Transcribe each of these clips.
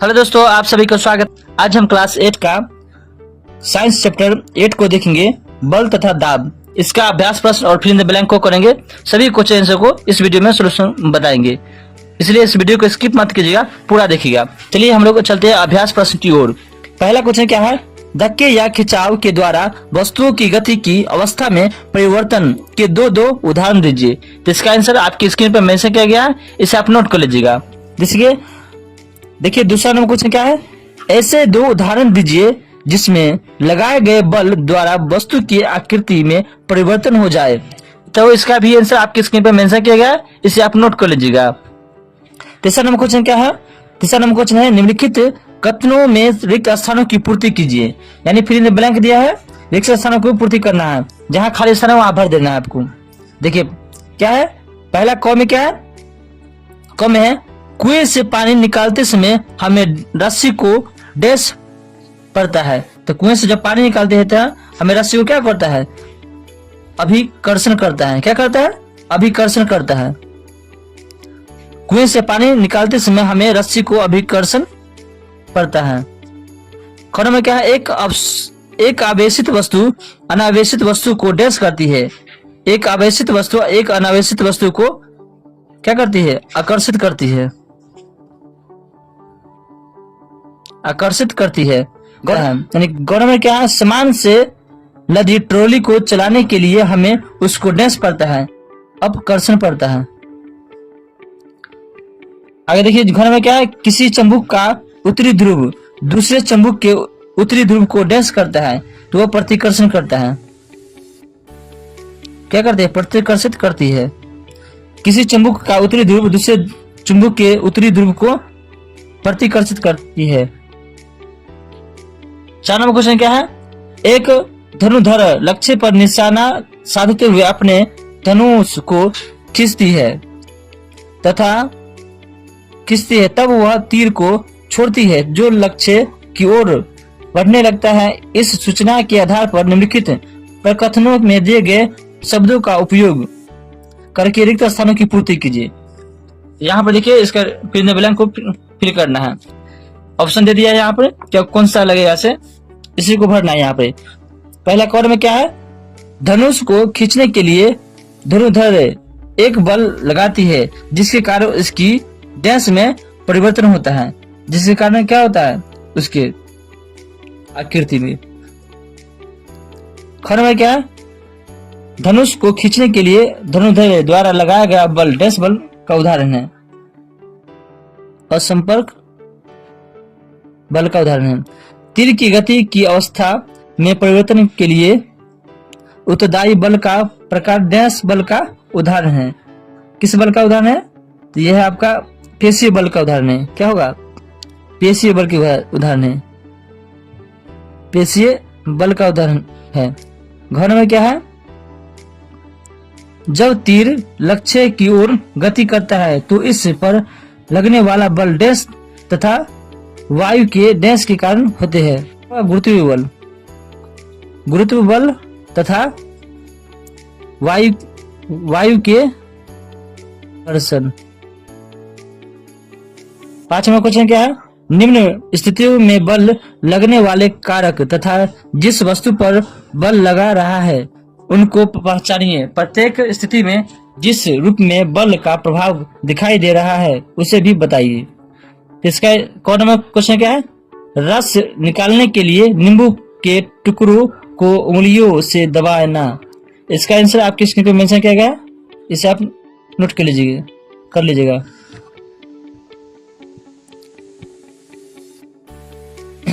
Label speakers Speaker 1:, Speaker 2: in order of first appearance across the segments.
Speaker 1: Hello दोस्तों, आप सभी को स्वागत। आज हम क्लास 8 का साइंस चैप्टर 8 को देखेंगे, बल तथा दाब। इसका अभ्यास प्रश्न और फिर इन द ब्लैंक को करेंगे। सभी क्वेश्चन आंसर को इस वीडियो में सोल्यूशन बताएंगे, इसलिए इस वीडियो को स्किप मत कीजिएगा, पूरा देखिएगा। चलिए हम लोग चलते हैं अभ्यास प्रश्न की ओर। पहला क्वेश्चन क्या है? धक्के या खिंचाव के द्वारा वस्तुओं की गति की अवस्था में परिवर्तन के दो उदाहरण दीजिए। तो इसका आंसर आपकी स्क्रीन पर मेंशन किया गया है, इसे आप नोट कर लीजिएगा। देखिए दूसरा नंबर क्वेश्चन क्या है? ऐसे दो उदाहरण दीजिए जिसमें लगाए गए बल द्वारा वस्तु की आकृति में परिवर्तन हो जाए। तो इसका भी आंसर आपकी स्क्रीन पर मेंशन किया गया है, इसे आप नोट कर लीजिएगा। तीसरा नंबर क्वेश्चन क्या है? तीसरा नंबर क्वेश्चन है, निम्नलिखित कथनों में रिक्त स्थानों की पूर्ति कीजिए। यानी फिर ब्लैंक दिया है, रिक्त स्थानों की पूर्ति करना है, जहां खाली स्थान है वहां भर देना है आपको। देखिए क्या है, पहला क में क्या है? क में है, कुएं से पानी निकालते समय हमें रस्सी को डैश पड़ता है। तो कुएं से जब पानी निकालते हैं तो हमें रस्सी को क्या करता है? अभिकर्षण करता है। क्या करता है? अभिकर्षण करता है। कुएं से पानी निकालते समय हमें रस्सी को अभिकर्षण पड़ता है। ख में क्या है? एक आवेशित वस्तु अनावेशित वस्तु को डैश करती है। एक आवेशित वस्तु एक अनावेशित वस्तु को क्या करती है? आकर्षित करती है। आकर्षित करती है। यानी गौरव में क्या है? सामान से लदी ट्रॉली को चलाने के लिए हमें उसको डैश पड़ता है, अपकर्षण पड़ता है। आगे देखिए घन में क्या है? किसी चुंबक का उत्तरी ध्रुव दूसरे चुंबक के उत्तरी ध्रुव को डैश करता है, तो वह प्रतिकर्षण करता है। क्या करती है? प्रतिकर्षित करती है। किसी चुंबक का उत्तरी ध्रुव दूसरे चुंबक के उत्तरी ध्रुव को प्रतिकर्षित करती है। 4 नंबर क्वेश्चन क्या है? एक धनुर्धर लक्ष्य पर निशाना साधते हुए अपने धनुष को खींचती है तब वह तीर को छोड़ती है जो लक्ष्य की ओर बढ़ने लगता है। इस सूचना के आधार पर निम्नलिखित प्रकथनों में दिए गए शब्दों का उपयोग करके रिक्त स्थानों की पूर्ति कीजिए। यहाँ पर देखिए इसका फिर ब्लैंक को फिल करना है। ऑप्शन दे दिया है यहाँ पर, क्या कौन सा लगेगा से इसी को भरना है। यहाँ पे पहला कौर में क्या है? धनुष को खींचने के लिए धनुर्धर एक बल लगाती है, जिसके कारण इसकी डैश में परिवर्तन होता है, जिसके कारण क्या होता है? उसके आकृति में। खर में क्या है? धनुष को खींचने के लिए धनुर्धर द्वारा लगाया गया बल डैश बल का उदाहरण है, असंपर्क बल का उदाहरण है। तीर की गति की अवस्था में परिवर्तन के लिए उत्तरदायी बल का प्रकार डैश बल का उदाहरण है। किस बल का उदाहरण है? तो यह है आपका पेशीय बल का उदाहरण है। क्या होगा? पेशीय बल के उदाहरण है। पेशीय बल का उदाहरण है। घन में क्या है? जब तीर लक्ष्य की ओर गति करता है तो इस पर लगने वाला बल डैश तथा वायु के डैश के कारण होते हैं। गुरुत्व बल तथा वायु के घर्षण। 5वां क्वेश्चन क्या है? निम्न स्थितियों में बल लगने वाले कारक तथा जिस वस्तु पर बल लगा रहा है उनको पहचानिए। प्रत्येक स्थिति में जिस रूप में बल का प्रभाव दिखाई दे रहा है उसे भी बताइए। इसका कौन नंबर क्वेश्चन क्या है? रस निकालने के लिए नींबू के टुकड़ों को उंगलियों से दबाना। इसका आंसर आपकी स्क्रीन पे मेंशन किया गया, इसे आप नोट कर लीजिएगा।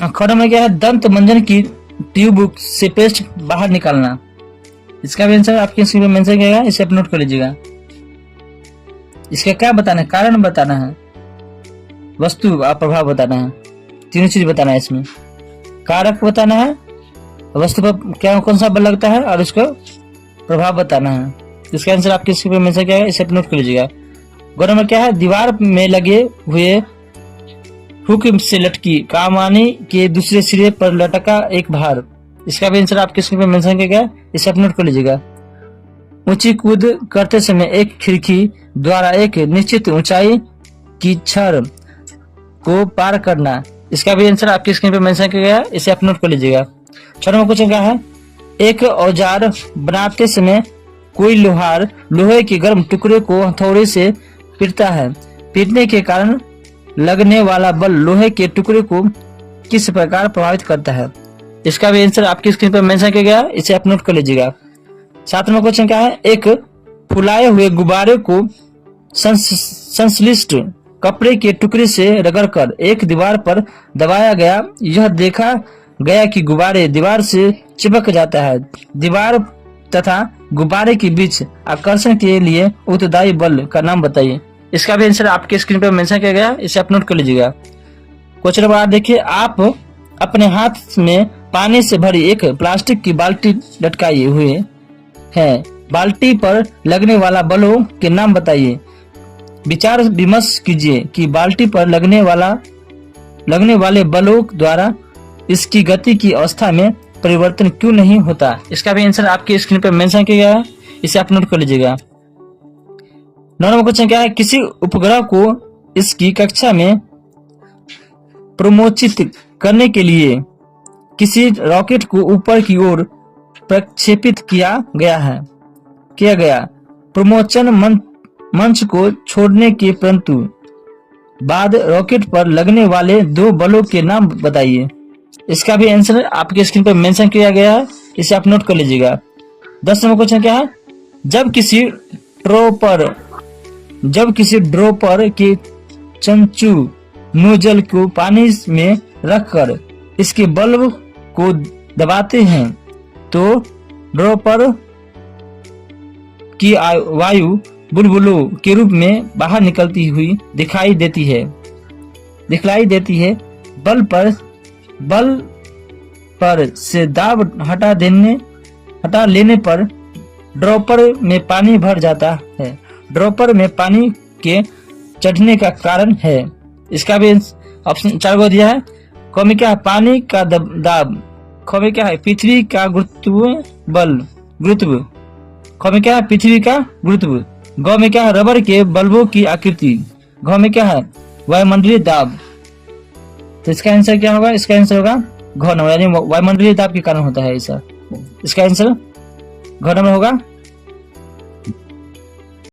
Speaker 1: खड़ में क्या है? दंत मंजन की ट्यूब से पेस्ट बाहर निकालना। इसका भी आंसर आपकी स्क्रीन पे मेंशन किया गया, इसे आप नोट कर लीजिएगा। इसका क्या बताना है? कारण बताना है, वस्तु प्रभाव बताना है, तीनों चीज बताना है। इसमें कारक बताना है, वस्तु पर क्या कौन सा बल लगता है, और उसको प्रभाव बताना है। इसका आंसर आपके स्क्रीन पे मेंशन किया गया, इसे नोट कर लीजिएगा। गौरव में क्या है? दीवार में लगे हुए हुक से लटकी कमानी के दूसरे सिरे पर लटका एक भार। इसका भी आंसर आपके स्क्रीन पे मेंशन किया गया, इसे नोट कर लीजिएगा। ऊंची कूद करते समय एक खिड़की द्वारा एक निश्चित ऊंचाई की छड़ को पार करना। इसका भी आंसर आपकी स्क्रीन पर मेंशन किया गया है, इसे आप नोट कर लीजिएगा। 6 नंबर क्वेश्चन क्या है, एक औजार बनाते समय कोई लोहार लोहे के गर्म टुकड़े को हथौड़े से पीटता है। पीटने के कारण लगने वाला बल लोहे के टुकड़े को किस प्रकार प्रभावित करता है। इसका भी आंसर आपकी स्क्रीन पर मेंशन किया गया, इसे आप नोट कर लीजिएगा। 7 नंबर क्वेश्चन क्या है, एक फुलाए हुए गुब्बारे को संश्लिष्ट कपड़े के टुकड़े से रगड़कर एक दीवार पर दबाया गया। यह देखा गया कि गुब्बारे दीवार से चिपक जाता है। दीवार तथा गुब्बारे के बीच आकर्षण के लिए उत्तरदायी बल का नाम बताइए। इसका भी आंसर आपके स्क्रीन पर मेंशन किया गया, इसे आप नोट कर लीजिएगा। क्वेश्चन नंबर 8 देखिए, आप अपने हाथ में पानी से भरी एक प्लास्टिक की बाल्टी लटकाए हुए हैं। बाल्टी पर लगने वाला बलों के नाम बताइए। विचार विमर्श कीजिए कि बाल्टी पर लगने वाले बलों द्वारा इसकी गति की अवस्था में परिवर्तन क्यों नहीं होता। इसका भी आंसर आपके स्क्रीन पर मेंशन किया गया है, इसे आप नोट कर लीजिएगा। 9 नंबर क्वेश्चन क्या है, किसी उपग्रह को इसकी कक्षा में प्रमोचित करने के लिए किसी रॉकेट को ऊपर की ओर प्रक्षेपित किया गया। प्रमोचन मंच को छोड़ने के तुरंत बाद रॉकेट पर लगने वाले 2 बलों के नाम बताइए। इसका भी आंसर आपके स्क्रीन पर मेंशन किया गया है, इसे आप नोट कर लीजिएगा। 10 नंबर क्वेश्चन क्या है, जब किसी ड्रॉपर के चंचू नोजल को पानी में रखकर इसके बल्ब को दबाते हैं तो ड्रॉपर की वायु बुलबुलों के रूप में बाहर निकलती हुई दिखलाई देती है। बल पर से दाब हटा लेने पर ड्रॉपर में पानी भर जाता है। ड्रॉपर में पानी के चढ़ने का कारण है। इसका भी ऑप्शन 4 को दिया है। क में क्या है, पानी का दाब। ख में क्या है, पृथ्वी का गुरुत्व। ख में क्या है, पृथ्वी का गुरुत्व। ग में क्या है, रबर के बल्बों की आकृति। घ में क्या है, वायुमंडलीय दाब। तो इसका आंसर क्या होगा, इसका आंसर होगा घ नंबर, यानी वायुमंडलीय दाब के कारण होता है ऐसा। इसका आंसर घ नंबर होगा।